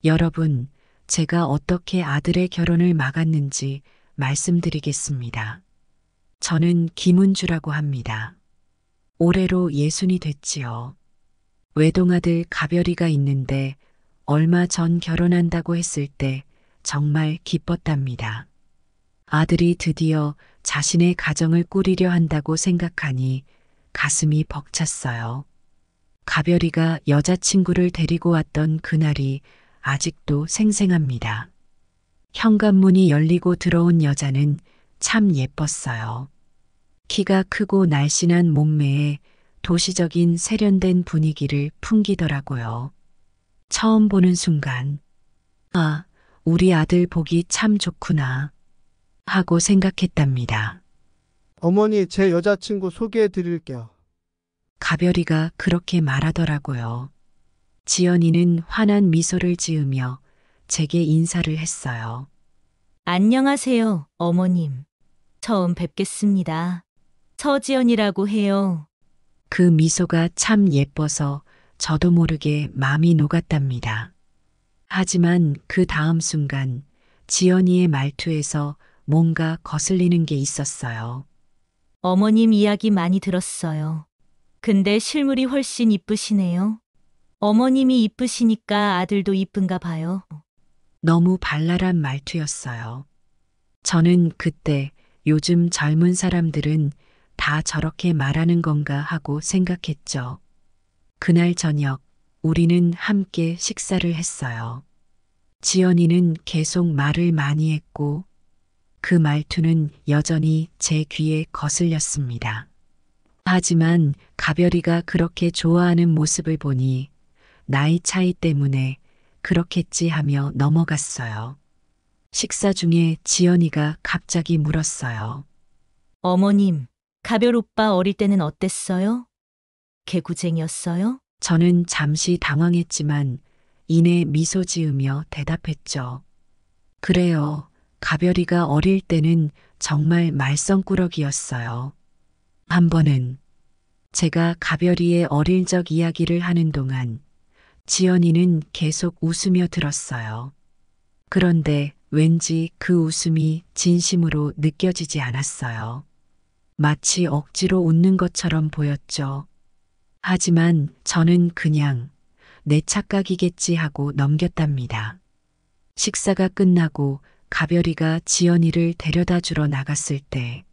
여러분, 제가 어떻게 아들의 결혼을 막았는지 말씀드리겠습니다. 저는 김은주라고 합니다. 올해로 60이 됐지요. 외동아들 가별이가 있는데 얼마 전 결혼한다고 했을 때 정말 기뻤답니다. 아들이 드디어 자신의 가정을 꾸리려 한다고 생각하니 가슴이 벅찼어요. 가별이가 여자친구를 데리고 왔던 그날이 아직도 생생합니다. 현관문이 열리고 들어온 여자는 참 예뻤어요. 키가 크고 날씬한 몸매에 도시적인 세련된 분위기를 풍기더라고요. 처음 보는 순간, 아, 우리 아들 보기 참 좋구나 하고 생각했답니다. 어머니, 제 여자친구 소개해 드릴게요. 가별이가 그렇게 말하더라고요. 지연이는 환한 미소를 지으며 제게 인사를 했어요. 안녕하세요, 어머님. 처음 뵙겠습니다. 서지연이라고 해요. 그 미소가 참 예뻐서 저도 모르게 마음이 녹았답니다. 하지만 그 다음 순간 지연이의 말투에서 뭔가 거슬리는 게 있었어요. 어머님 이야기 많이 들었어요. 근데 실물이 훨씬 이쁘시네요. 어머님이 이쁘시니까 아들도 이쁜가 봐요. 너무 발랄한 말투였어요. 저는 그때 요즘 젊은 사람들은 다 저렇게 말하는 건가 하고 생각했죠. 그날 저녁 우리는 함께 식사를 했어요. 지연이는 계속 말을 많이 했고 그 말투는 여전히 제 귀에 거슬렸습니다. 하지만 가별이가 그렇게 좋아하는 모습을 보니 나이 차이 때문에 그렇겠지 하며 넘어갔어요. 식사 중에 지연이가 갑자기 물었어요. 어머님, 가별 오빠 어릴 때는 어땠어요? 개구쟁이였어요? 저는 잠시 당황했지만 이내 미소 지으며 대답했죠. 그래요. 가별이가 어릴 때는 정말 말썽꾸러기였어요. 한 번은 제가 가별이의 어릴 적 이야기를 하는 동안 지연이는 계속 웃으며 들었어요. 그런데 왠지 그 웃음이 진심으로 느껴지지 않았어요. 마치 억지로 웃는 것처럼 보였죠. 하지만 저는 그냥 내 착각이겠지 하고 넘겼답니다. 식사가 끝나고 가별이가 지연이를 데려다 주러 나갔을 때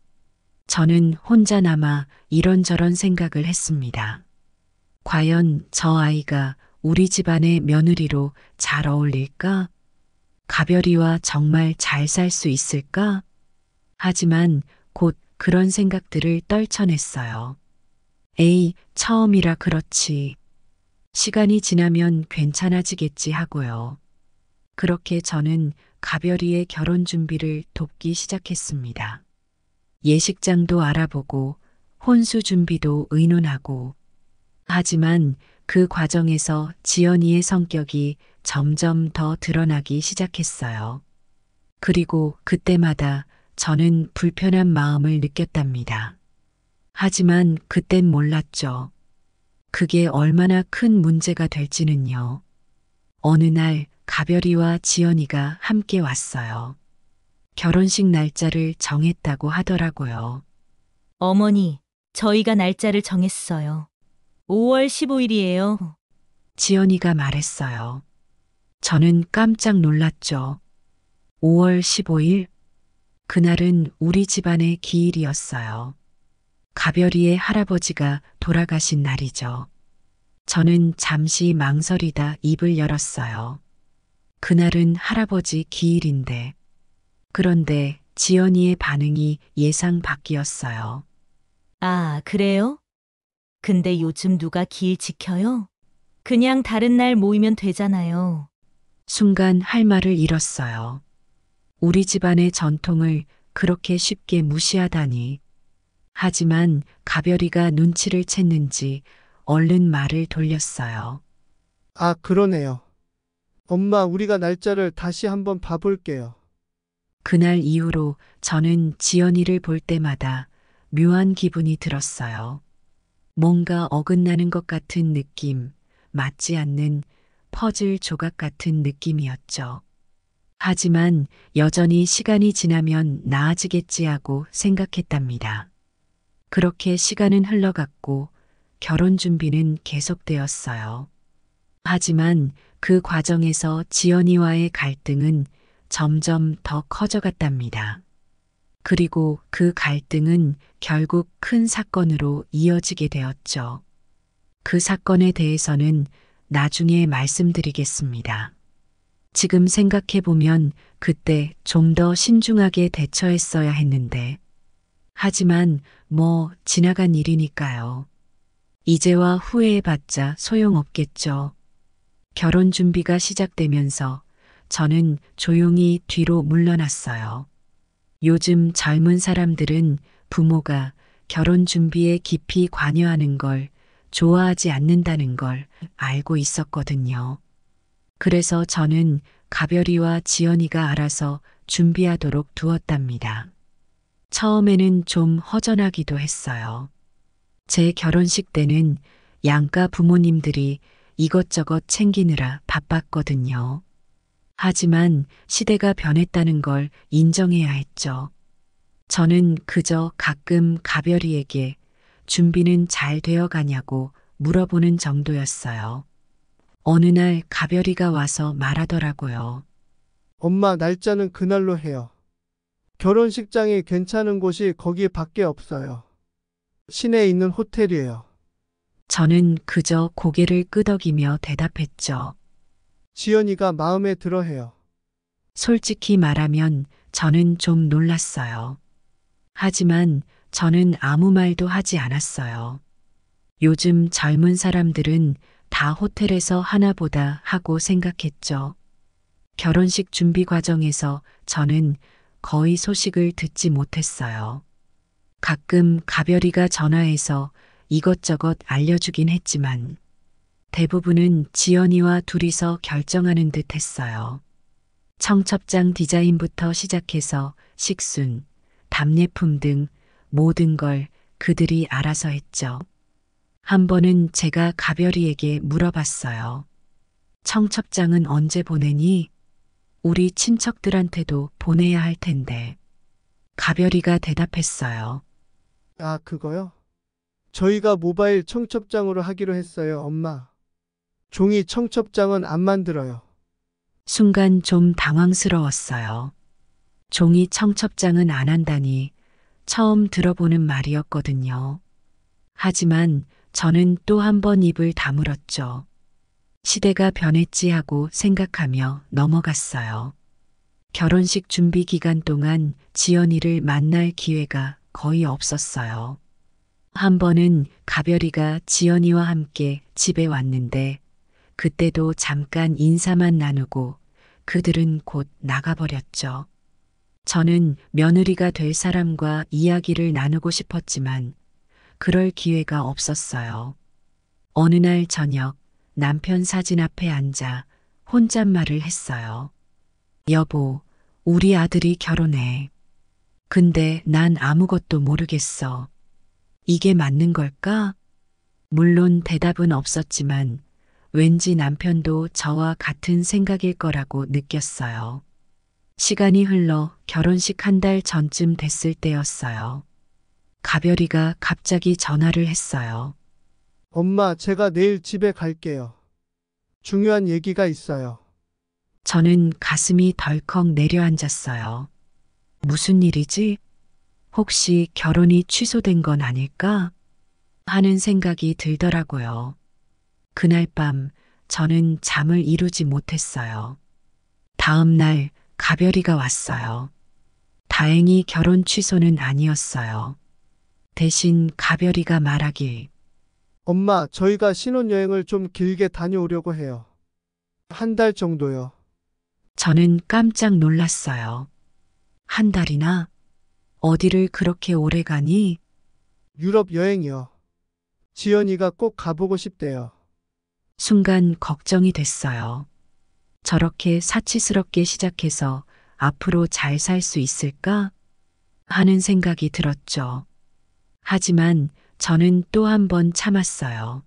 저는 혼자 남아 이런저런 생각을 했습니다. 과연 저 아이가 우리 집안의 며느리로 잘 어울릴까? 가별이와 정말 잘 살 수 있을까? 하지만 곧 그런 생각들을 떨쳐냈어요. 에이, 처음이라 그렇지. 시간이 지나면 괜찮아지겠지 하고요. 그렇게 저는 가별이의 결혼 준비를 돕기 시작했습니다. 예식장도 알아보고 혼수 준비도 의논하고 하지만 그 과정에서 지연이의 성격이 점점 더 드러나기 시작했어요. 그리고 그때마다 저는 불편한 마음을 느꼈답니다. 하지만 그땐 몰랐죠. 그게 얼마나 큰 문제가 될지는요. 어느 날 가별이와 지연이가 함께 왔어요. 결혼식 날짜를 정했다고 하더라고요. 어머니, 저희가 날짜를 정했어요. 5월 15일이에요. 지연이가 말했어요. 저는 깜짝 놀랐죠. 5월 15일? 그날은 우리 집안의 기일이었어요. 가별이의 할아버지가 돌아가신 날이죠. 저는 잠시 망설이다 입을 열었어요. 그날은 할아버지 기일인데. 그런데 지연이의 반응이 예상 밖이었어요. 아, 그래요? 근데 요즘 누가 기일 지켜요? 그냥 다른 날 모이면 되잖아요. 순간 할 말을 잃었어요. 우리 집안의 전통을 그렇게 쉽게 무시하다니. 하지만 가별이가 눈치를 챘는지 얼른 말을 돌렸어요. 아, 그러네요. 엄마, 우리가 날짜를 다시 한번 봐볼게요. 그날 이후로 저는 지연이를 볼 때마다 묘한 기분이 들었어요. 뭔가 어긋나는 것 같은 느낌, 맞지 않는 퍼즐 조각 같은 느낌이었죠. 하지만 여전히 시간이 지나면 나아지겠지 하고 생각했답니다. 그렇게 시간은 흘러갔고 결혼 준비는 계속되었어요. 하지만 그 과정에서 지연이와의 갈등은 점점 더 커져갔답니다. 그리고 그 갈등은 결국 큰 사건으로 이어지게 되었죠. 그 사건에 대해서는 나중에 말씀드리겠습니다. 지금 생각해보면 그때 좀 더 신중하게 대처했어야 했는데, 하지만 뭐 지나간 일이니까요. 이제와 후회해봤자 소용없겠죠. 결혼 준비가 시작되면서 저는 조용히 뒤로 물러났어요. 요즘 젊은 사람들은 부모가 결혼 준비에 깊이 관여하는 걸 좋아하지 않는다는 걸 알고 있었거든요. 그래서 저는 가별이와 지연이가 알아서 준비하도록 두었답니다. 처음에는 좀 허전하기도 했어요. 제 결혼식 때는 양가 부모님들이 이것저것 챙기느라 바빴거든요. 하지만 시대가 변했다는 걸 인정해야 했죠. 저는 그저 가끔 가별이에게 준비는 잘 되어 가냐고 물어보는 정도였어요. 어느 날 가별이가 와서 말하더라고요. 엄마, 날짜는 그날로 해요. 결혼식장이 괜찮은 곳이 거기 밖에 없어요. 시내에 있는 호텔이에요. 저는 그저 고개를 끄덕이며 대답했죠. 지연이가 마음에 들어 해요. 솔직히 말하면 저는 좀 놀랐어요. 하지만 저는 아무 말도 하지 않았어요. 요즘 젊은 사람들은 다 호텔에서 하나보다 하고 생각했죠. 결혼식 준비 과정에서 저는 거의 소식을 듣지 못했어요. 가끔 가별이가 전화해서 이것저것 알려주긴 했지만 대부분은 지연이와 둘이서 결정하는 듯 했어요. 청첩장 디자인부터 시작해서 식순, 답례품 등 모든 걸 그들이 알아서 했죠. 한 번은 제가 가별이에게 물어봤어요. 청첩장은 언제 보내니? 우리 친척들한테도 보내야 할 텐데. 가별이가 대답했어요. 아, 그거요? 저희가 모바일 청첩장으로 하기로 했어요, 엄마. 종이 청첩장은 안 만들어요. 순간 좀 당황스러웠어요. 종이 청첩장은 안 한다니 처음 들어보는 말이었거든요. 하지만 저는 또 한 번 입을 다물었죠. 시대가 변했지 하고 생각하며 넘어갔어요. 결혼식 준비 기간 동안 지연이를 만날 기회가 거의 없었어요. 한 번은 가별이가 지연이와 함께 집에 왔는데 그때도 잠깐 인사만 나누고 그들은 곧 나가버렸죠. 저는 며느리가 될 사람과 이야기를 나누고 싶었지만 그럴 기회가 없었어요. 어느 날 저녁 남편 사진 앞에 앉아 혼잣말을 했어요. 여보, 우리 아들이 결혼해. 근데 난 아무것도 모르겠어. 이게 맞는 걸까? 물론 대답은 없었지만 왠지 남편도 저와 같은 생각일 거라고 느꼈어요. 시간이 흘러 결혼식 한 달 전쯤 됐을 때였어요. 가별이가 갑자기 전화를 했어요. 엄마, 제가 내일 집에 갈게요. 중요한 얘기가 있어요. 저는 가슴이 덜컥 내려앉았어요. 무슨 일이지? 혹시 결혼이 취소된 건 아닐까? 하는 생각이 들더라고요. 그날 밤 저는 잠을 이루지 못했어요. 다음 날 가별이가 왔어요. 다행히 결혼 취소는 아니었어요. 대신 가별이가 말하길. 엄마, 저희가 신혼여행을 좀 길게 다녀오려고 해요. 한 달 정도요. 저는 깜짝 놀랐어요. 한 달이나? 어디를 그렇게 오래 가니? 유럽 여행이요. 지연이가 꼭 가보고 싶대요. 순간 걱정이 됐어요. 저렇게 사치스럽게 시작해서 앞으로 잘 살 수 있을까? 하는 생각이 들었죠. 하지만 저는 또 한 번 참았어요.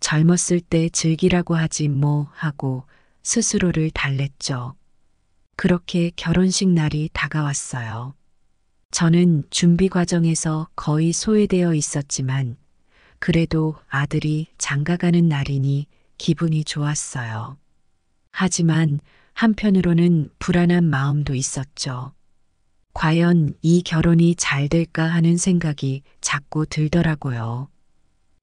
젊었을 때 즐기라고 하지 뭐 하고 스스로를 달랬죠. 그렇게 결혼식 날이 다가왔어요. 저는 준비 과정에서 거의 소외되어 있었지만 그래도 아들이 장가가는 날이니 기분이 좋았어요. 하지만 한편으로는 불안한 마음도 있었죠. 과연 이 결혼이 잘 될까 하는 생각이 자꾸 들더라고요.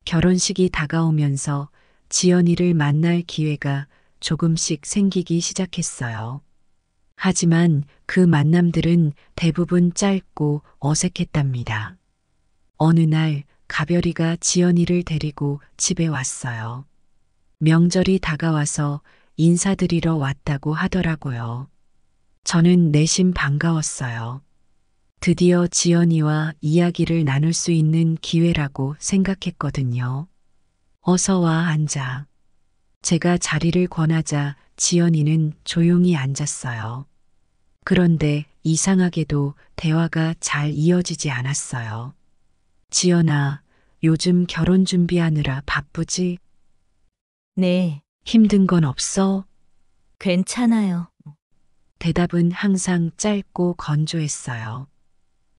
결혼식이 다가오면서 지연이를 만날 기회가 조금씩 생기기 시작했어요. 하지만 그 만남들은 대부분 짧고 어색했답니다. 어느 날 가별이가 지연이를 데리고 집에 왔어요. 명절이 다가와서 인사드리러 왔다고 하더라고요. 저는 내심 반가웠어요. 드디어 지연이와 이야기를 나눌 수 있는 기회라고 생각했거든요. 어서 와 앉아. 제가 자리를 권하자 지연이는 조용히 앉았어요. 그런데 이상하게도 대화가 잘 이어지지 않았어요. 지연아, 요즘 결혼 준비하느라 바쁘지? 네, 힘든 건 없어? 괜찮아요. 대답은 항상 짧고 건조했어요.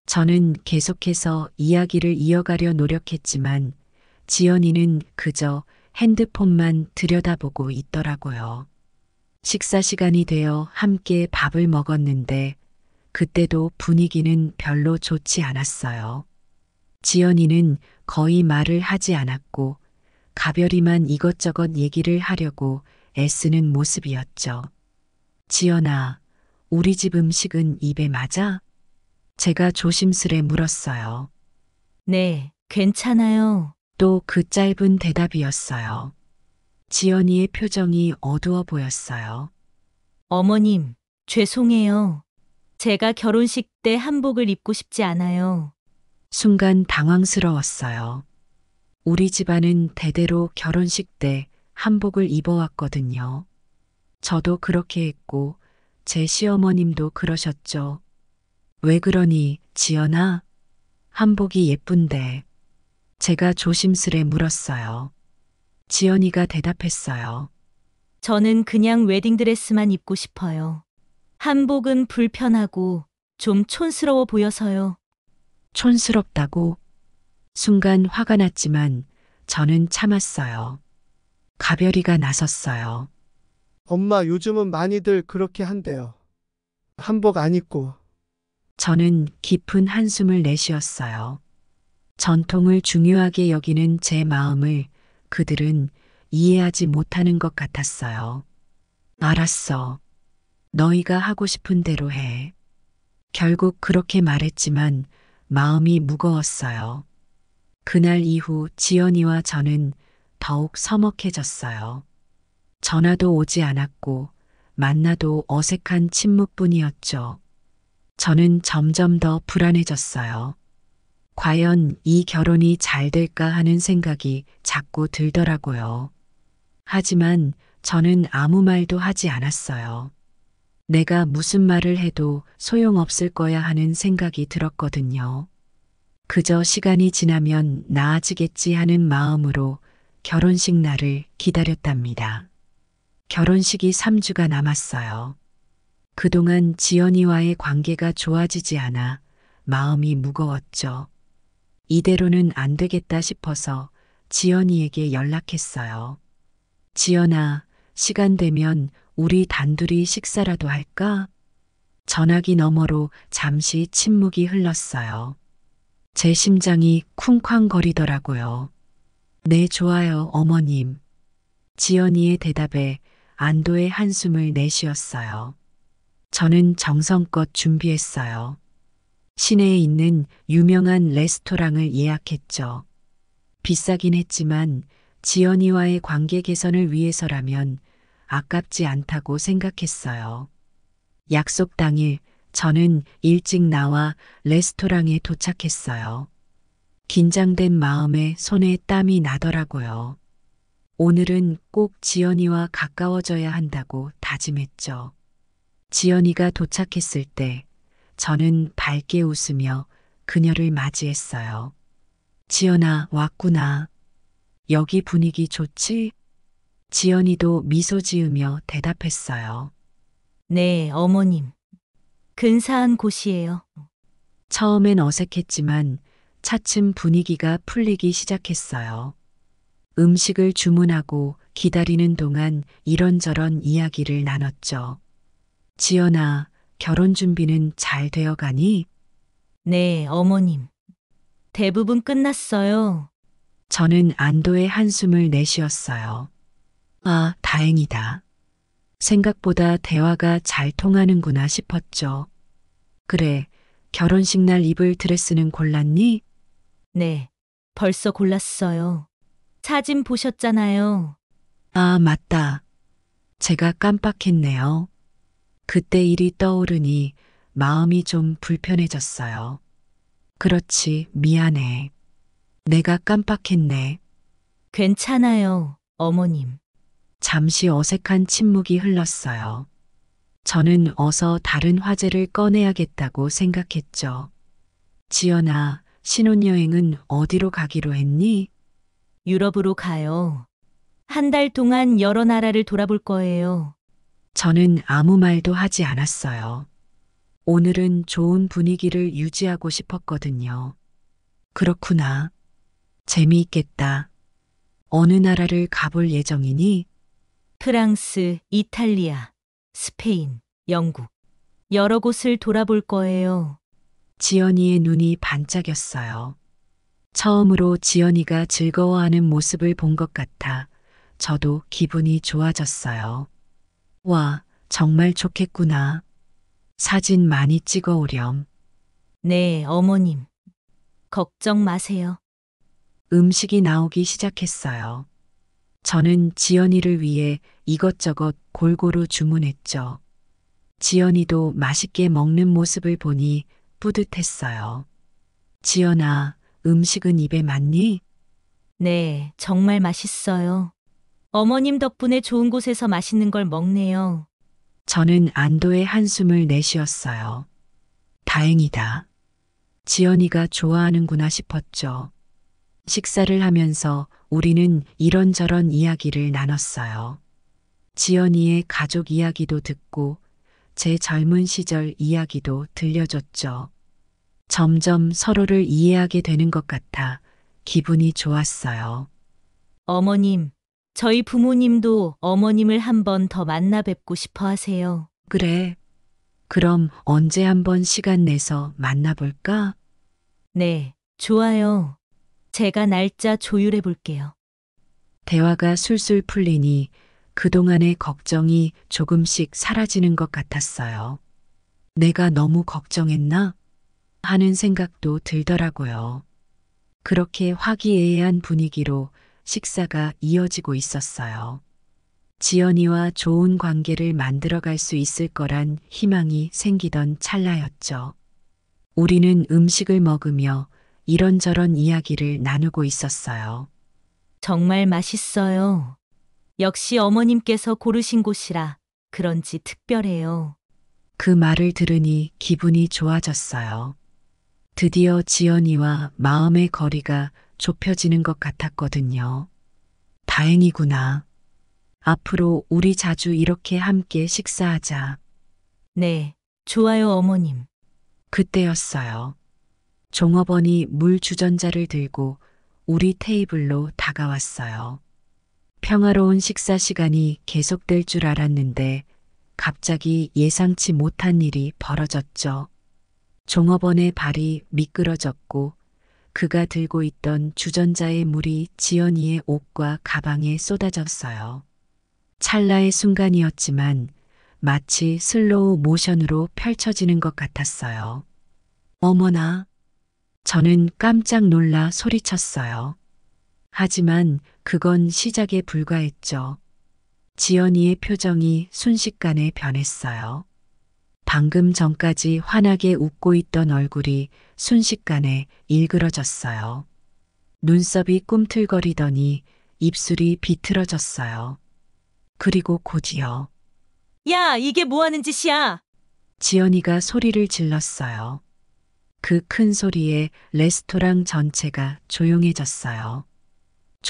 저는 계속해서 이야기를 이어가려 노력했지만 지연이는 그저 핸드폰만 들여다보고 있더라고요. 식사 시간이 되어 함께 밥을 먹었는데 그때도 분위기는 별로 좋지 않았어요. 지연이는 거의 말을 하지 않았고 가별이만 이것저것 얘기를 하려고 애쓰는 모습이었죠. 지연아, 우리 집 음식은 입에 맞아? 제가 조심스레 물었어요. 네, 괜찮아요. 또 그 짧은 대답이었어요. 지연이의 표정이 어두워 보였어요. 어머님, 죄송해요. 제가 결혼식 때 한복을 입고 싶지 않아요. 순간 당황스러웠어요. 우리 집안은 대대로 결혼식 때 한복을 입어왔거든요. 저도 그렇게 했고 제 시어머님도 그러셨죠. 왜 그러니, 지연아? 한복이 예쁜데. 제가 조심스레 물었어요. 지연이가 대답했어요. 저는 그냥 웨딩드레스만 입고 싶어요. 한복은 불편하고 좀 촌스러워 보여서요. 촌스럽다고? 순간 화가 났지만 저는 참았어요. 가별이가 나섰어요. 엄마 요즘은 많이들 그렇게 한대요. 한복 안 입고. 저는 깊은 한숨을 내쉬었어요. 전통을 중요하게 여기는 제 마음을 그들은 이해하지 못하는 것 같았어요. 알았어. 너희가 하고 싶은 대로 해. 결국 그렇게 말했지만 마음이 무거웠어요. 그날 이후 지연이와 저는 더욱 서먹해졌어요. 전화도 오지 않았고 만나도 어색한 침묵뿐이었죠. 저는 점점 더 불안해졌어요. 과연 이 결혼이 잘 될까 하는 생각이 자꾸 들더라고요. 하지만 저는 아무 말도 하지 않았어요. 내가 무슨 말을 해도 소용없을 거야 하는 생각이 들었거든요. 그저 시간이 지나면 나아지겠지 하는 마음으로 결혼식 날을 기다렸답니다. 결혼식이 3주가 남았어요. 그동안 지연이와의 관계가 좋아지지 않아 마음이 무거웠죠. 이대로는 안 되겠다 싶어서 지연이에게 연락했어요. 지연아, 시간 되면 우리 단둘이 식사라도 할까? 전화기 너머로 잠시 침묵이 흘렀어요. 제 심장이 쿵쾅거리더라고요. 네, 좋아요, 어머님. 지연이의 대답에 안도의 한숨을 내쉬었어요. 저는 정성껏 준비했어요. 시내에 있는 유명한 레스토랑을 예약했죠. 비싸긴 했지만 지연이와의 관계 개선을 위해서라면 아깝지 않다고 생각했어요. 약속 당일 저는 일찍 나와 레스토랑에 도착했어요. 긴장된 마음에 손에 땀이 나더라고요. 오늘은 꼭 지연이와 가까워져야 한다고 다짐했죠. 지연이가 도착했을 때 저는 밝게 웃으며 그녀를 맞이했어요. 지연아, 왔구나. 여기 분위기 좋지? 지연이도 미소 지으며 대답했어요. 네, 어머님. 근사한 곳이에요. 처음엔 어색했지만 차츰 분위기가 풀리기 시작했어요. 음식을 주문하고 기다리는 동안 이런저런 이야기를 나눴죠. 지연아, 결혼 준비는 잘 되어 가니? 네, 어머님. 대부분 끝났어요. 저는 안도의 한숨을 내쉬었어요. 아, 다행이다. 생각보다 대화가 잘 통하는구나 싶었죠. 그래, 결혼식 날 입을 드레스는 골랐니? 네, 벌써 골랐어요. 사진 보셨잖아요. 아, 맞다. 제가 깜빡했네요. 그때 일이 떠오르니 마음이 좀 불편해졌어요. 그렇지, 미안해. 내가 깜빡했네. 괜찮아요, 어머님. 잠시 어색한 침묵이 흘렀어요. 저는 어서 다른 화제를 꺼내야겠다고 생각했죠. 지연아, 신혼여행은 어디로 가기로 했니? 유럽으로 가요. 한 달 동안 여러 나라를 돌아볼 거예요. 저는 아무 말도 하지 않았어요. 오늘은 좋은 분위기를 유지하고 싶었거든요. 그렇구나. 재미있겠다. 어느 나라를 가볼 예정이니? 프랑스, 이탈리아, 스페인, 영국. 여러 곳을 돌아볼 거예요. 지연이의 눈이 반짝였어요. 처음으로 지연이가 즐거워하는 모습을 본 것 같아 저도 기분이 좋아졌어요. 와, 정말 좋겠구나. 사진 많이 찍어 오렴. 네, 어머님. 걱정 마세요. 음식이 나오기 시작했어요. 저는 지연이를 위해 이것저것 골고루 주문했죠. 지연이도 맛있게 먹는 모습을 보니 뿌듯했어요. 지연아, 음식은 입에 맞니? 네, 정말 맛있어요. 어머님 덕분에 좋은 곳에서 맛있는 걸 먹네요. 저는 안도의 한숨을 내쉬었어요. 다행이다. 지연이가 좋아하는구나 싶었죠. 식사를 하면서 우리는 이런저런 이야기를 나눴어요. 지연이의 가족 이야기도 듣고 제 젊은 시절 이야기도 들려줬죠. 점점 서로를 이해하게 되는 것 같아 기분이 좋았어요. 어머님, 저희 부모님도 어머님을 한 번 더 만나 뵙고 싶어 하세요. 그래. 그럼 언제 한번 시간 내서 만나볼까? 네, 좋아요. 제가 날짜 조율해 볼게요. 대화가 술술 풀리니 그동안의 걱정이 조금씩 사라지는 것 같았어요. 내가 너무 걱정했나? 하는 생각도 들더라고요. 그렇게 화기애애한 분위기로 식사가 이어지고 있었어요. 지연이와 좋은 관계를 만들어갈 수 있을 거란 희망이 생기던 찰나였죠. 우리는 음식을 먹으며 이런저런 이야기를 나누고 있었어요. 정말 맛있어요. 역시 어머님께서 고르신 곳이라 그런지 특별해요. 그 말을 들으니 기분이 좋아졌어요. 드디어 지연이와 마음의 거리가 좁혀지는 것 같았거든요. 다행이구나. 앞으로 우리 자주 이렇게 함께 식사하자. 네, 좋아요, 어머님. 그때였어요. 종업원이 물 주전자를 들고 우리 테이블로 다가왔어요. 평화로운 식사 시간이 계속될 줄 알았는데 갑자기 예상치 못한 일이 벌어졌죠. 종업원의 발이 미끄러졌고 그가 들고 있던 주전자의 물이 지연이의 옷과 가방에 쏟아졌어요. 찰나의 순간이었지만 마치 슬로우 모션으로 펼쳐지는 것 같았어요. 어머나! 저는 깜짝 놀라 소리쳤어요. 하지만 그건 시작에 불과했죠. 지연이의 표정이 순식간에 변했어요. 방금 전까지 환하게 웃고 있던 얼굴이 순식간에 일그러졌어요. 눈썹이 꿈틀거리더니 입술이 비틀어졌어요. 그리고 곧이어 야, 이게 뭐 하는 짓이야? 지연이가 소리를 질렀어요. 그 큰 소리에 레스토랑 전체가 조용해졌어요.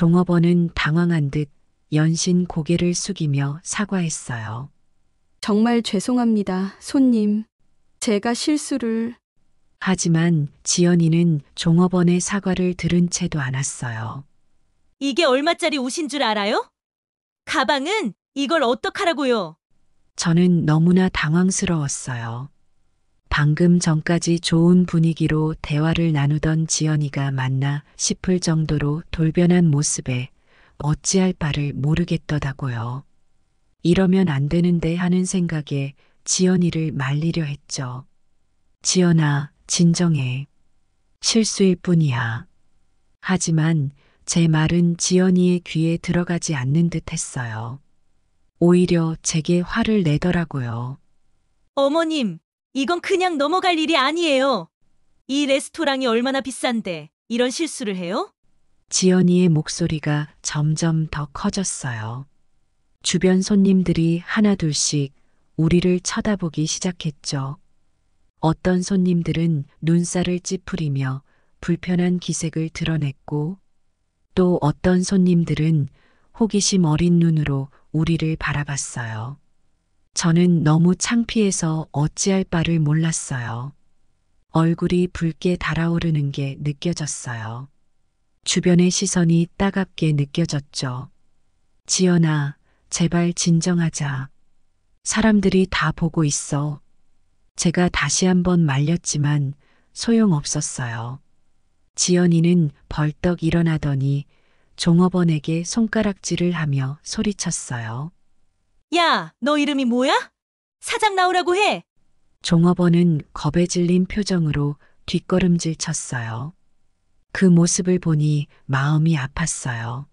종업원은 당황한 듯 연신 고개를 숙이며 사과했어요. 정말 죄송합니다, 손님. 제가 실수를. 하지만 지연이는 종업원의 사과를 들은 채도 않았어요. 이게 얼마짜리 옷인 줄 알아요? 가방은 이걸 어떡하라고요? 저는 너무나 당황스러웠어요. 방금 전까지 좋은 분위기로 대화를 나누던 지연이가 맞나 싶을 정도로 돌변한 모습에 어찌할 바를 모르겠더라고요. 이러면 안 되는데 하는 생각에 지연이를 말리려 했죠. 지연아, 진정해. 실수일 뿐이야. 하지만 제 말은 지연이의 귀에 들어가지 않는 듯 했어요. 오히려 제게 화를 내더라고요. 어머님, 이건 그냥 넘어갈 일이 아니에요. 이 레스토랑이 얼마나 비싼데 이런 실수를 해요? 지연이의 목소리가 점점 더 커졌어요. 주변 손님들이 하나둘씩 우리를 쳐다보기 시작했죠. 어떤 손님들은 눈살을 찌푸리며 불편한 기색을 드러냈고, 또 어떤 손님들은 호기심 어린 눈으로 우리를 바라봤어요. 저는 너무 창피해서 어찌할 바를 몰랐어요. 얼굴이 붉게 달아오르는 게 느껴졌어요. 주변의 시선이 따갑게 느껴졌죠. 지연아, 제발 진정하자. 사람들이 다 보고 있어. 제가 다시 한번 말렸지만 소용없었어요. 지연이는 벌떡 일어나더니 종업원에게 손가락질을 하며 소리쳤어요. 야, 너 이름이 뭐야? 사장 나오라고 해. 종업원은 겁에 질린 표정으로 뒷걸음질 쳤어요. 그 모습을 보니 마음이 아팠어요.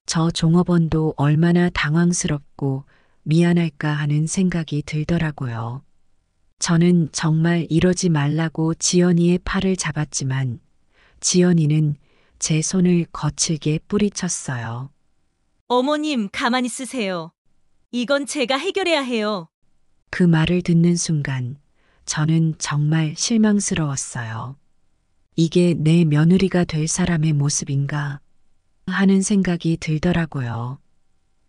저 종업원도 얼마나 당황스럽고 미안할까 하는 생각이 들더라고요. 저는 정말 이러지 말라고 지연이의 팔을 잡았지만 지연이는 제 손을 거칠게 뿌리쳤어요. 어머님, 가만히 있으세요. 이건 제가 해결해야 해요. 그 말을 듣는 순간 저는 정말 실망스러웠어요. 이게 내 며느리가 될 사람의 모습인가 하는 생각이 들더라고요.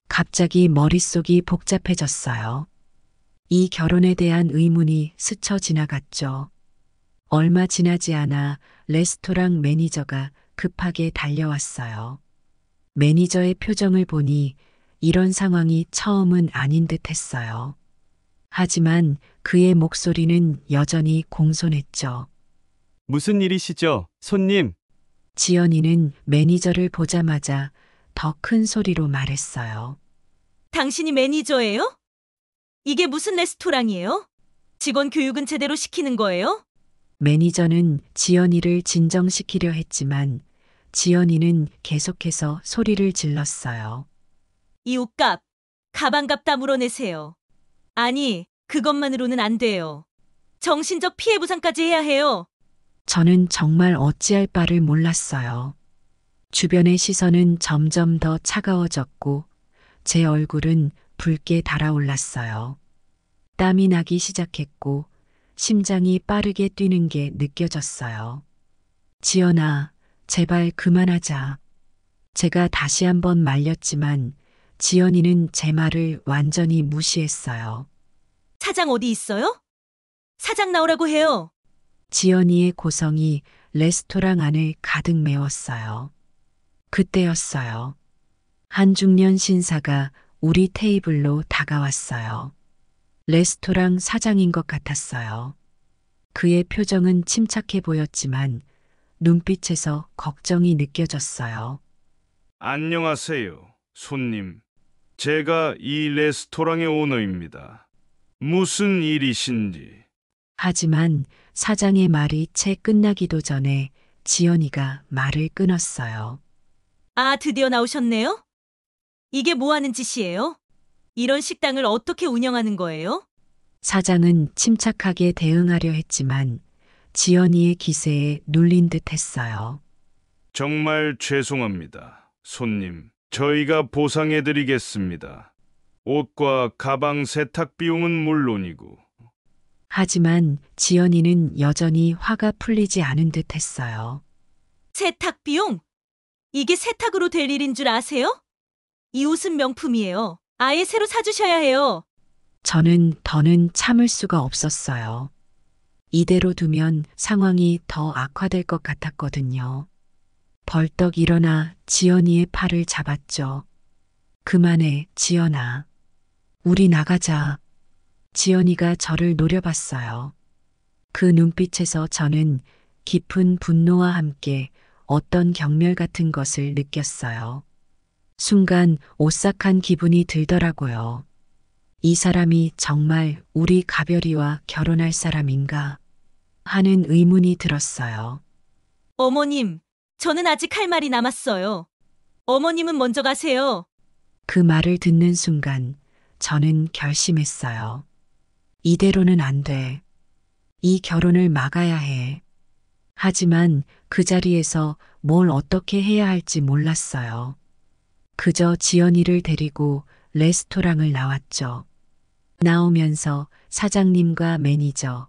갑자기 머릿속이 복잡해졌어요. 이 결혼에 대한 의문이 스쳐 지나갔죠. 얼마 지나지 않아 레스토랑 매니저가 급하게 달려왔어요. 매니저의 표정을 보니 이런 상황이 처음은 아닌 듯 했어요. 하지만 그의 목소리는 여전히 공손했죠. 무슨 일이시죠, 손님? 지연이는 매니저를 보자마자 더 큰 소리로 말했어요. 당신이 매니저예요? 이게 무슨 레스토랑이에요? 직원 교육은 제대로 시키는 거예요? 매니저는 지연이를 진정시키려 했지만 지연이는 계속해서 소리를 질렀어요. 이 옷값, 가방값 다 물어내세요. 아니, 그것만으로는 안 돼요. 정신적 피해 보상까지 해야 해요. 저는 정말 어찌할 바를 몰랐어요. 주변의 시선은 점점 더 차가워졌고 제 얼굴은 붉게 달아올랐어요. 땀이 나기 시작했고 심장이 빠르게 뛰는 게 느껴졌어요. 지연아, 제발 그만하자. 제가 다시 한번 말렸지만 지연이는 제 말을 완전히 무시했어요. 사장 어디 있어요? 사장 나오라고 해요. 지연이의 고성이 레스토랑 안을 가득 메웠어요. 그때였어요. 한 중년 신사가 우리 테이블로 다가왔어요. 레스토랑 사장인 것 같았어요. 그의 표정은 침착해 보였지만 눈빛에서 걱정이 느껴졌어요. 안녕하세요, 손님. 제가 이 레스토랑의 오너입니다. 무슨 일이신지. 하지만 사장의 말이 채 끝나기도 전에 지연이가 말을 끊었어요. 아, 드디어 나오셨네요? 이게 뭐 하는 짓이에요? 이런 식당을 어떻게 운영하는 거예요? 사장은 침착하게 대응하려 했지만 지연이의 기세에 눌린 듯 했어요. 정말 죄송합니다, 손님. 저희가 보상해드리겠습니다. 옷과 가방 세탁 비용은 물론이고. 하지만 지연이는 여전히 화가 풀리지 않은 듯 했어요. 세탁 비용? 이게 세탁으로 될 일인 줄 아세요? 이 옷은 명품이에요. 아예 새로 사주셔야 해요. 저는 더는 참을 수가 없었어요. 이대로 두면 상황이 더 악화될 것 같았거든요. 벌떡 일어나 지연이의 팔을 잡았죠. 그만해, 지연아. 우리 나가자. 지연이가 저를 노려봤어요. 그 눈빛에서 저는 깊은 분노와 함께 어떤 경멸 같은 것을 느꼈어요. 순간 오싹한 기분이 들더라고요. 이 사람이 정말 우리 가별이와 결혼할 사람인가 하는 의문이 들었어요. 어머님, 저는 아직 할 말이 남았어요. 어머님은 먼저 가세요. 그 말을 듣는 순간 저는 결심했어요. 이대로는 안 돼. 이 결혼을 막아야 해. 하지만 그 자리에서 뭘 어떻게 해야 할지 몰랐어요. 그저 지연이를 데리고 레스토랑을 나왔죠. 나오면서 사장님과 매니저,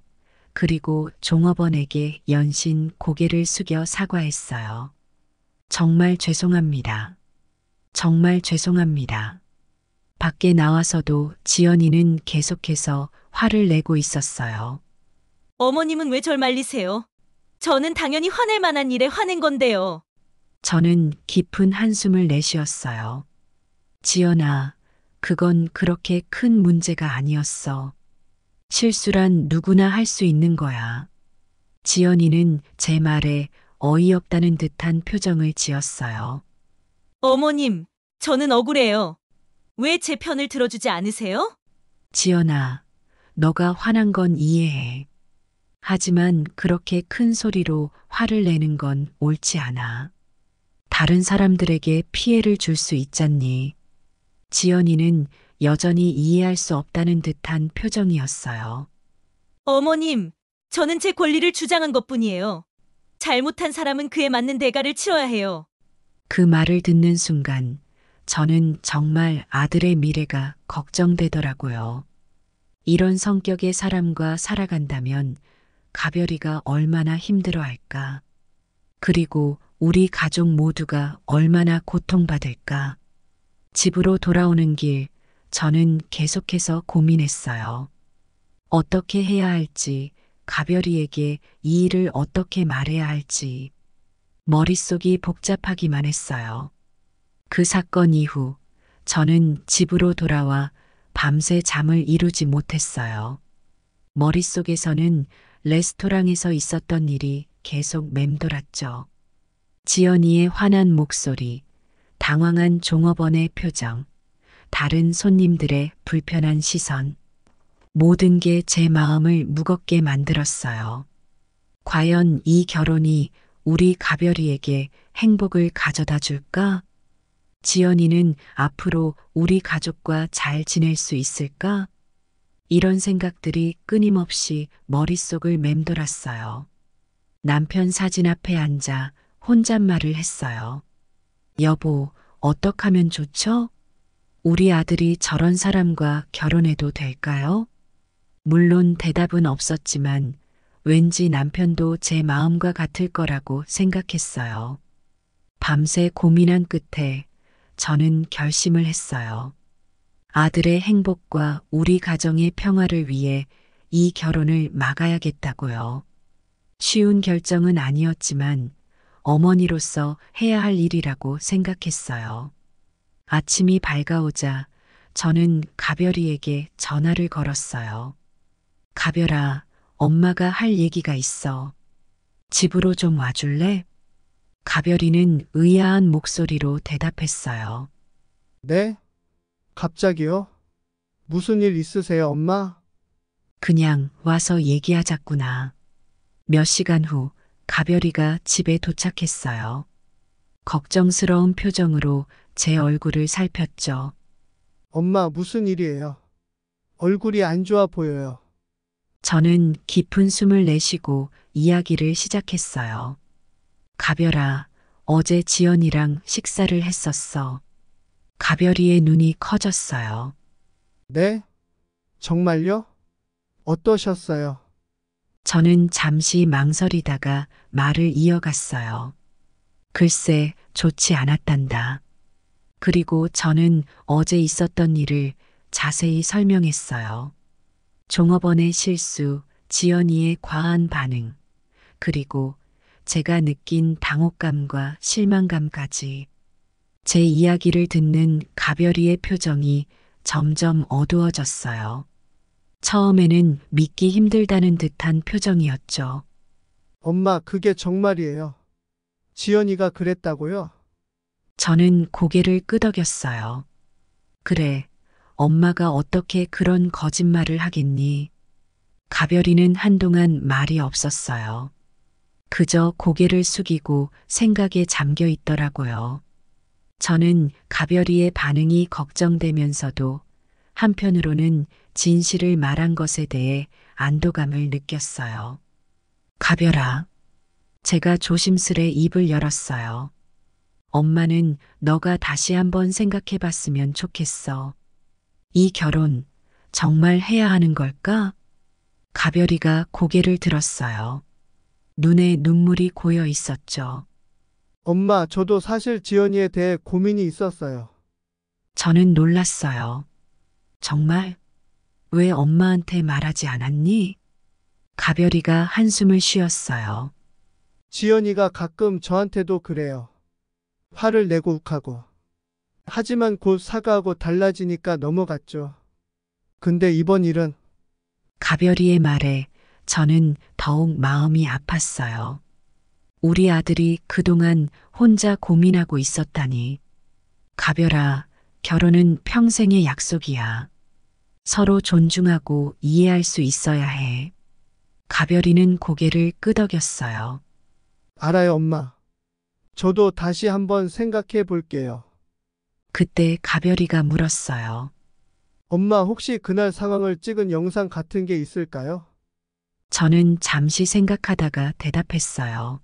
그리고 종업원에게 연신 고개를 숙여 사과했어요. 정말 죄송합니다. 정말 죄송합니다. 밖에 나와서도 지연이는 계속해서 화를 내고 있었어요. 어머님은 왜 절 말리세요? 저는 당연히 화낼 만한 일에 화낸 건데요. 저는 깊은 한숨을 내쉬었어요. 지연아, 그건 그렇게 큰 문제가 아니었어. 실수란 누구나 할 수 있는 거야. 지연이는 제 말에 어이없다는 듯한 표정을 지었어요. 어머님, 저는 억울해요. 왜 제 편을 들어주지 않으세요? 지연아, 너가 화난 건 이해해. 하지만 그렇게 큰 소리로 화를 내는 건 옳지 않아. 다른 사람들에게 피해를 줄 수 있잖니. 지연이는 여전히 이해할 수 없다는 듯한 표정이었어요. 어머님, 저는 제 권리를 주장한 것뿐이에요. 잘못한 사람은 그에 맞는 대가를 치러야 해요. 그 말을 듣는 순간 저는 정말 아들의 미래가 걱정되더라고요. 이런 성격의 사람과 살아간다면 가별이가 얼마나 힘들어할까. 그리고 우리 가족 모두가 얼마나 고통받을까. 집으로 돌아오는 길, 저는 계속해서 고민했어요. 어떻게 해야 할지, 가별이에게 이 일을 어떻게 말해야 할지. 머릿속이 복잡하기만 했어요. 그 사건 이후 저는 집으로 돌아와 밤새 잠을 이루지 못했어요. 머릿속에서는 레스토랑에서 있었던 일이 계속 맴돌았죠. 지연이의 화난 목소리, 당황한 종업원의 표정, 다른 손님들의 불편한 시선. 모든 게 제 마음을 무겁게 만들었어요. 과연 이 결혼이 우리 가별이에게 행복을 가져다 줄까? 지연이는 앞으로 우리 가족과 잘 지낼 수 있을까? 이런 생각들이 끊임없이 머릿속을 맴돌았어요. 남편 사진 앞에 앉아 혼잣말을 했어요. 여보, 어떡하면 좋죠? 우리 아들이 저런 사람과 결혼해도 될까요? 물론 대답은 없었지만 왠지 남편도 제 마음과 같을 거라고 생각했어요. 밤새 고민한 끝에 저는 결심을 했어요. 아들의 행복과 우리 가정의 평화를 위해 이 결혼을 막아야겠다고요. 쉬운 결정은 아니었지만 어머니로서 해야 할 일이라고 생각했어요. 아침이 밝아오자 저는 가별이에게 전화를 걸었어요. 가별아, 엄마가 할 얘기가 있어. 집으로 좀 와줄래? 가별이는 의아한 목소리로 대답했어요. 네? 갑자기요? 무슨 일 있으세요, 엄마? 그냥 와서 얘기하자꾸나. 몇 시간 후 가별이가 집에 도착했어요. 걱정스러운 표정으로 제 얼굴을 살폈죠. 엄마, 무슨 일이에요? 얼굴이 안 좋아 보여요. 저는 깊은 숨을 내쉬고 이야기를 시작했어요. 가별아, 어제 지연이랑 식사를 했었어. 가별이의 눈이 커졌어요. 네? 정말요? 어떠셨어요? 저는 잠시 망설이다가 말을 이어갔어요. 글쎄, 좋지 않았단다. 그리고 저는 어제 있었던 일을 자세히 설명했어요. 종업원의 실수, 지연이의 과한 반응, 그리고 제가 느낀 당혹감과 실망감까지. 제 이야기를 듣는 가별이의 표정이 점점 어두워졌어요. 처음에는 믿기 힘들다는 듯한 표정이었죠. 엄마, 그게 정말이에요. 지연이가 그랬다고요? 저는 고개를 끄덕였어요. 그래, 엄마가 어떻게 그런 거짓말을 하겠니? 가별이는 한동안 말이 없었어요. 그저 고개를 숙이고 생각에 잠겨 있더라고요. 저는 가별이의 반응이 걱정되면서도 한편으로는 진실을 말한 것에 대해 안도감을 느꼈어요. 가별아, 제가 조심스레 입을 열었어요. 엄마는 너가 다시 한번 생각해 봤으면 좋겠어. 이 결혼 정말 해야 하는 걸까? 가별이가 고개를 들었어요. 눈에 눈물이 고여 있었죠. 엄마, 저도 사실 지연이에 대해 고민이 있었어요. 저는 놀랐어요. 정말? 왜 엄마한테 말하지 않았니? 가별이가 한숨을 쉬었어요. 지연이가 가끔 저한테도 그래요. 화를 내고 욱하고. 하지만 곧 사과하고 달라지니까 넘어갔죠. 근데 이번 일은 가별이의 말에 저는 더욱 마음이 아팠어요. 우리 아들이 그동안 혼자 고민하고 있었다니. 가별아, 결혼은 평생의 약속이야. 서로 존중하고 이해할 수 있어야 해. 가별이는 고개를 끄덕였어요. 알아요, 엄마. 저도 다시 한번 생각해 볼게요. 그때 가별이가 물었어요. 엄마, 혹시 그날 상황을 찍은 영상 같은 게 있을까요? 저는 잠시 생각하다가 대답했어요.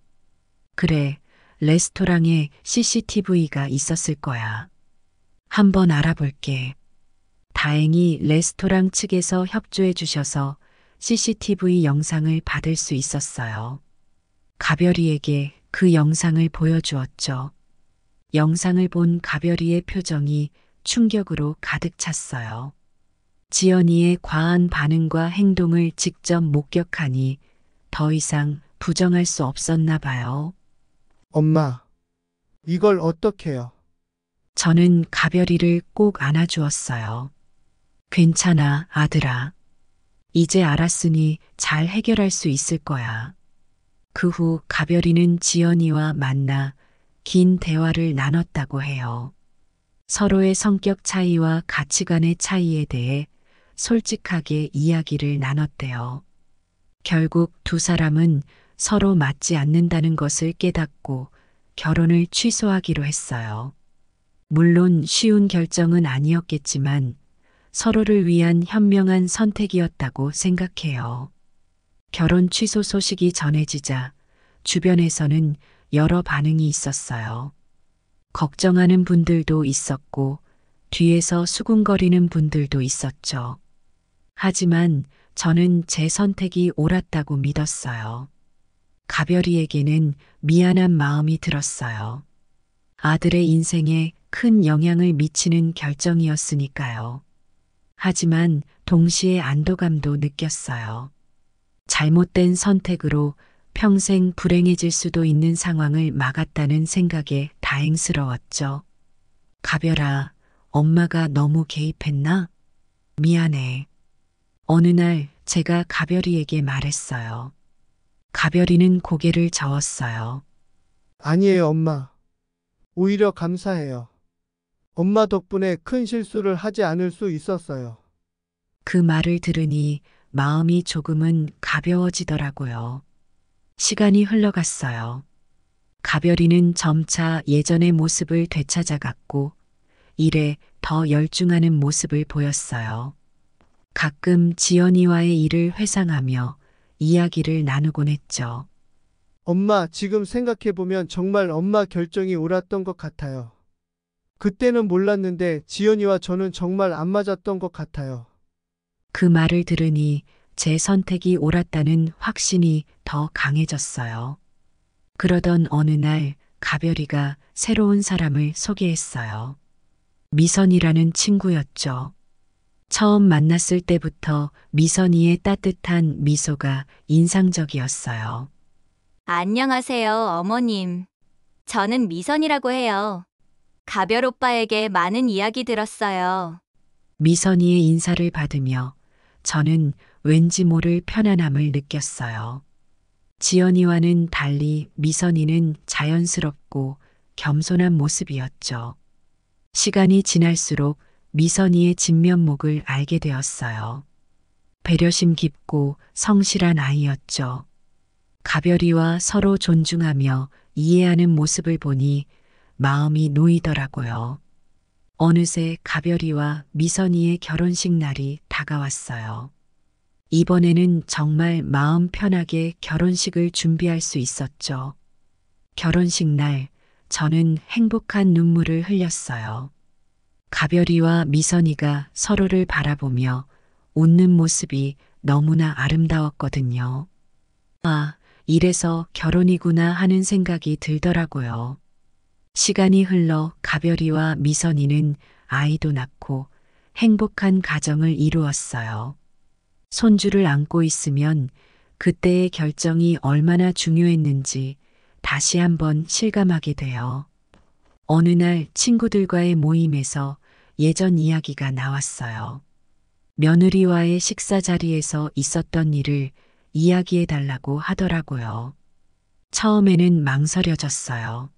그래, 레스토랑에 CCTV가 있었을 거야. 한번 알아볼게. 다행히 레스토랑 측에서 협조해 주셔서 CCTV 영상을 받을 수 있었어요. 가별이에게 그 영상을 보여주었죠. 영상을 본 가별이의 표정이 충격으로 가득 찼어요. 지연이의 과한 반응과 행동을 직접 목격하니 더 이상 부정할 수 없었나 봐요. 엄마, 이걸 어떡해요? 저는 가별이를 꼭 안아주었어요. 괜찮아, 아들아. 이제 알았으니 잘 해결할 수 있을 거야. 그 후 가별이는 지연이와 만나 긴 대화를 나눴다고 해요. 서로의 성격 차이와 가치관의 차이에 대해 솔직하게 이야기를 나눴대요. 결국 두 사람은 서로 맞지 않는다는 것을 깨닫고 결혼을 취소하기로 했어요. 물론 쉬운 결정은 아니었겠지만 서로를 위한 현명한 선택이었다고 생각해요. 결혼 취소 소식이 전해지자 주변에서는 여러 반응이 있었어요. 걱정하는 분들도 있었고 뒤에서 수군거리는 분들도 있었죠. 하지만 저는 제 선택이 옳았다고 믿었어요. 가별이에게는 미안한 마음이 들었어요. 아들의 인생에 큰 영향을 미치는 결정이었으니까요. 하지만 동시에 안도감도 느꼈어요. 잘못된 선택으로 평생 불행해질 수도 있는 상황을 막았다는 생각에 다행스러웠죠. 가별아, 엄마가 너무 개입했나? 미안해. 어느 날 제가 가별이에게 말했어요. 가별이는 고개를 저었어요. 아니에요, 엄마. 오히려 감사해요. 엄마 덕분에 큰 실수를 하지 않을 수 있었어요. 그 말을 들으니 마음이 조금은 가벼워지더라고요. 시간이 흘러갔어요. 가별이는 점차 예전의 모습을 되찾아갔고 일에 더 열중하는 모습을 보였어요. 가끔 지연이와의 일을 회상하며 이야기를 나누곤 했죠. 엄마, 지금 생각해보면 정말 엄마 결정이 옳았던 것 같아요. 그때는 몰랐는데 지연이와 저는 정말 안 맞았던 것 같아요. 그 말을 들으니 제 선택이 옳았다는 확신이 더 강해졌어요. 그러던 어느 날 가별이가 새로운 사람을 소개했어요. 미선이라는 친구였죠. 처음 만났을 때부터 미선이의 따뜻한 미소가 인상적이었어요. 안녕하세요, 어머님. 저는 미선이라고 해요. 가별 오빠에게 많은 이야기 들었어요. 미선이의 인사를 받으며 저는 왠지 모를 편안함을 느꼈어요. 지연이와는 달리 미선이는 자연스럽고 겸손한 모습이었죠. 시간이 지날수록 미선이의 진면목을 알게 되었어요. 배려심 깊고 성실한 아이였죠. 가별이와 서로 존중하며 이해하는 모습을 보니 마음이 놓이더라고요. 어느새 가별이와 미선이의 결혼식 날이 다가왔어요. 이번에는 정말 마음 편하게 결혼식을 준비할 수 있었죠. 결혼식 날 저는 행복한 눈물을 흘렸어요. 가별이와 미선이가 서로를 바라보며 웃는 모습이 너무나 아름다웠거든요. 아, 이래서 결혼이구나 하는 생각이 들더라고요. 시간이 흘러 가별이와 미선이는 아이도 낳고 행복한 가정을 이루었어요. 손주를 안고 있으면 그때의 결정이 얼마나 중요했는지 다시 한번 실감하게 돼요. 어느 날 친구들과의 모임에서 예전 이야기가 나왔어요. 며느리와의 식사 자리에서 있었던 일을 이야기해 달라고 하더라고요. 처음에는 망설여졌어요.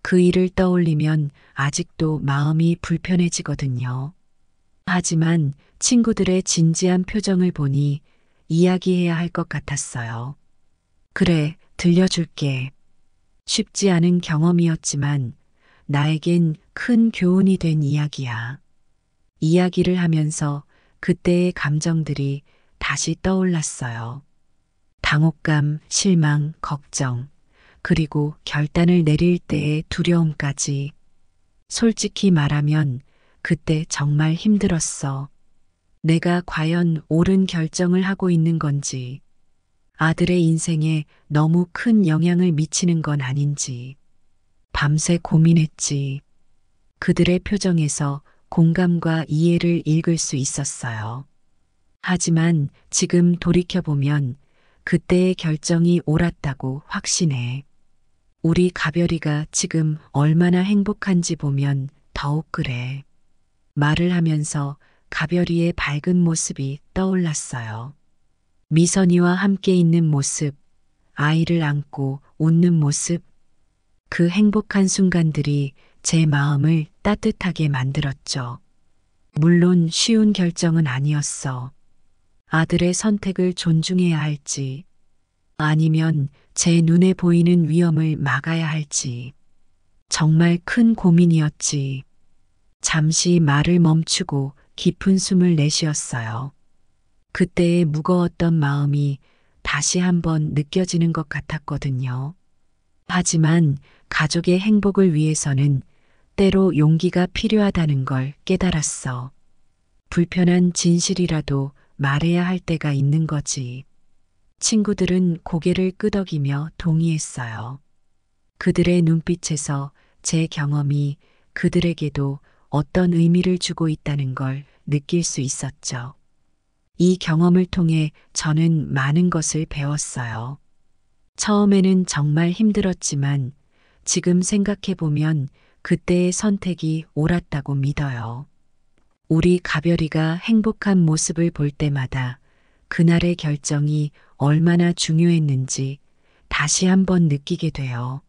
그 일을 떠올리면 아직도 마음이 불편해지거든요. 하지만 친구들의 진지한 표정을 보니 이야기해야 할 것 같았어요. 그래, 들려줄게. 쉽지 않은 경험이었지만 나에겐 큰 교훈이 된 이야기야. 이야기를 하면서 그때의 감정들이 다시 떠올랐어요. 당혹감, 실망, 걱정, 그리고 결단을 내릴 때의 두려움까지. 솔직히 말하면 그때 정말 힘들었어. 내가 과연 옳은 결정을 하고 있는 건지, 아들의 인생에 너무 큰 영향을 미치는 건 아닌지, 밤새 고민했지. 그들의 표정에서 공감과 이해를 읽을 수 있었어요. 하지만 지금 돌이켜보면 그때의 결정이 옳았다고 확신해. 우리 가별이가 지금 얼마나 행복한지 보면 더욱 그래. 말을 하면서 가별이의 밝은 모습이 떠올랐어요. 미선이와 함께 있는 모습, 아이를 안고 웃는 모습, 그 행복한 순간들이 제 마음을 따뜻하게 만들었죠. 물론 쉬운 결정은 아니었어. 아들의 선택을 존중해야 할지, 아니면 제 눈에 보이는 위험을 막아야 할지, 정말 큰 고민이었지. 잠시 말을 멈추고 깊은 숨을 내쉬었어요. 그때의 무거웠던 마음이 다시 한번 느껴지는 것 같았거든요. 하지만 가족의 행복을 위해서는 때로 용기가 필요하다는 걸 깨달았어. 불편한 진실이라도 말해야 할 때가 있는 거지. 친구들은 고개를 끄덕이며 동의했어요. 그들의 눈빛에서 제 경험이 그들에게도 어떤 의미를 주고 있다는 걸 느낄 수 있었죠. 이 경험을 통해 저는 많은 것을 배웠어요. 처음에는 정말 힘들었지만 지금 생각해보면 그때의 선택이 옳았다고 믿어요. 우리 가별이가 행복한 모습을 볼 때마다 그날의 결정이 얼마나 중요했는지 다시 한번 느끼게 돼요.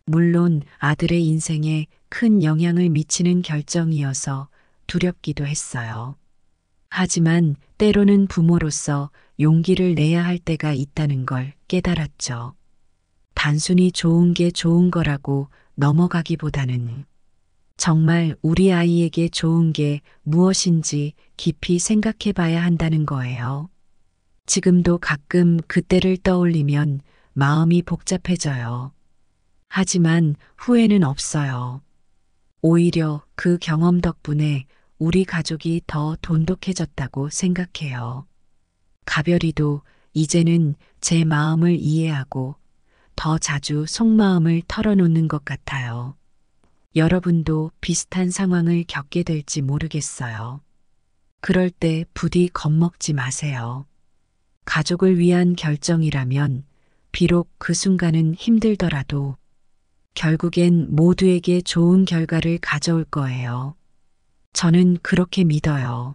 물론 아들의 인생에 큰 영향을 미치는 결정이어서 두렵기도 했어요. 하지만 때로는 부모로서 용기를 내야 할 때가 있다는 걸 깨달았죠. 단순히 좋은 게 좋은 거라고 넘어가기보다는 정말 우리 아이에게 좋은 게 무엇인지 깊이 생각해 봐야 한다는 거예요. 지금도 가끔 그때를 떠올리면 마음이 복잡해져요. 하지만 후회는 없어요. 오히려 그 경험 덕분에 우리 가족이 더 돈독해졌다고 생각해요. 가별이도 이제는 제 마음을 이해하고 더 자주 속마음을 털어놓는 것 같아요. 여러분도 비슷한 상황을 겪게 될지 모르겠어요. 그럴 때 부디 겁먹지 마세요. 가족을 위한 결정이라면 비록 그 순간은 힘들더라도 결국엔 모두에게 좋은 결과를 가져올 거예요. 저는 그렇게 믿어요.